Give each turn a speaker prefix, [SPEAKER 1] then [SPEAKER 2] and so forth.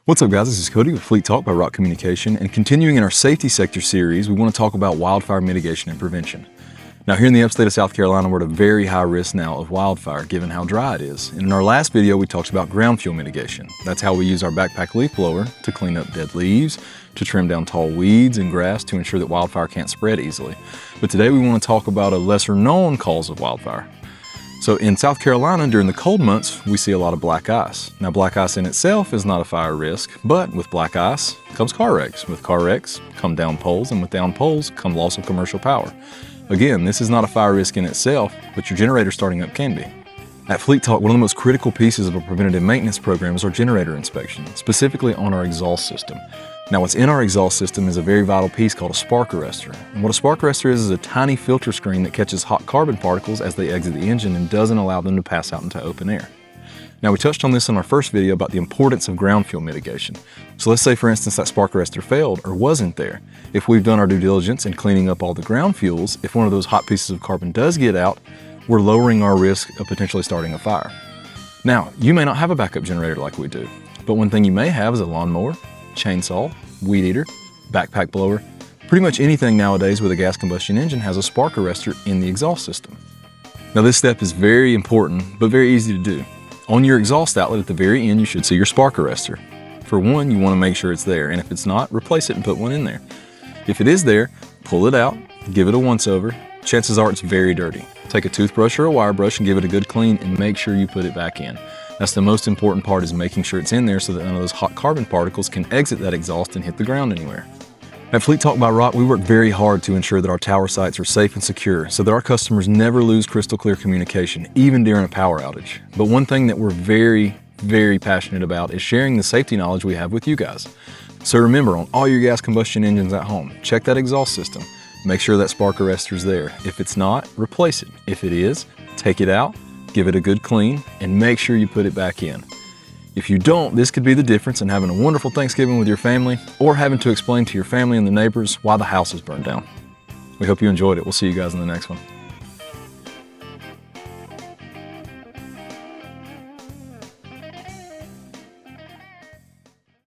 [SPEAKER 1] What's up guys, this is Cody with Fleet Talk by Rock Communication, and continuing in our safety sector series, we want to talk about wildfire mitigation and prevention. Now here in the upstate of South Carolina, we're at a very high risk now of wildfire given how dry it is. And in our last video, we talked about ground fuel mitigation. That's how we use our backpack leaf blower to clean up dead leaves, to trim down tall weeds and grass to ensure that wildfire can't spread easily. But today we want to talk about a lesser known cause of wildfire. So in South Carolina, during the cold months, we see a lot of black ice. Now black ice in itself is not a fire risk, but with black ice comes car wrecks. With car wrecks come down poles, and with down poles come loss of commercial power. Again, this is not a fire risk in itself, but your generator starting up can be. At Fleet Talk, one of the most critical pieces of a preventative maintenance program is our generator inspection, specifically on our exhaust system. Now what's in our exhaust system is a very vital piece called a spark arrestor. And what a spark arrestor is a tiny filter screen that catches hot carbon particles as they exit the engine and doesn't allow them to pass out into open air. Now we touched on this in our first video about the importance of ground fuel mitigation. So let's say for instance that spark arrestor failed or wasn't there. If we've done our due diligence in cleaning up all the ground fuels, if one of those hot pieces of carbon does get out, we're lowering our risk of potentially starting a fire. Now, you may not have a backup generator like we do, but one thing you may have is a lawnmower, chainsaw, weed eater, backpack blower. Pretty much anything nowadays with a gas combustion engine has a spark arrestor in the exhaust system. Now this step is very important, but very easy to do. On your exhaust outlet at the very end, you should see your spark arrestor. For one, you want to make sure it's there, and if it's not, replace it and put one in there. If it is there, pull it out, give it a once over. Chances are it's very dirty. Take a toothbrush or a wire brush and give it a good clean and make sure you put it back in. That's the most important part, is making sure it's in there so that none of those hot carbon particles can exit that exhaust and hit the ground anywhere. At Fleet Talk by Rock, we work very hard to ensure that our tower sites are safe and secure so that our customers never lose crystal clear communication, even during a power outage. But one thing that we're very passionate about is sharing the safety knowledge we have with you guys. So remember, on all your gas combustion engines at home, check that exhaust system. Make sure that spark arrestor is there. If it's not, replace it. If it is, take it out, give it a good clean, and make sure you put it back in. If you don't, this could be the difference in having a wonderful Thanksgiving with your family or having to explain to your family and the neighbors why the house is burned down. We hope you enjoyed it. We'll see you guys in the next one.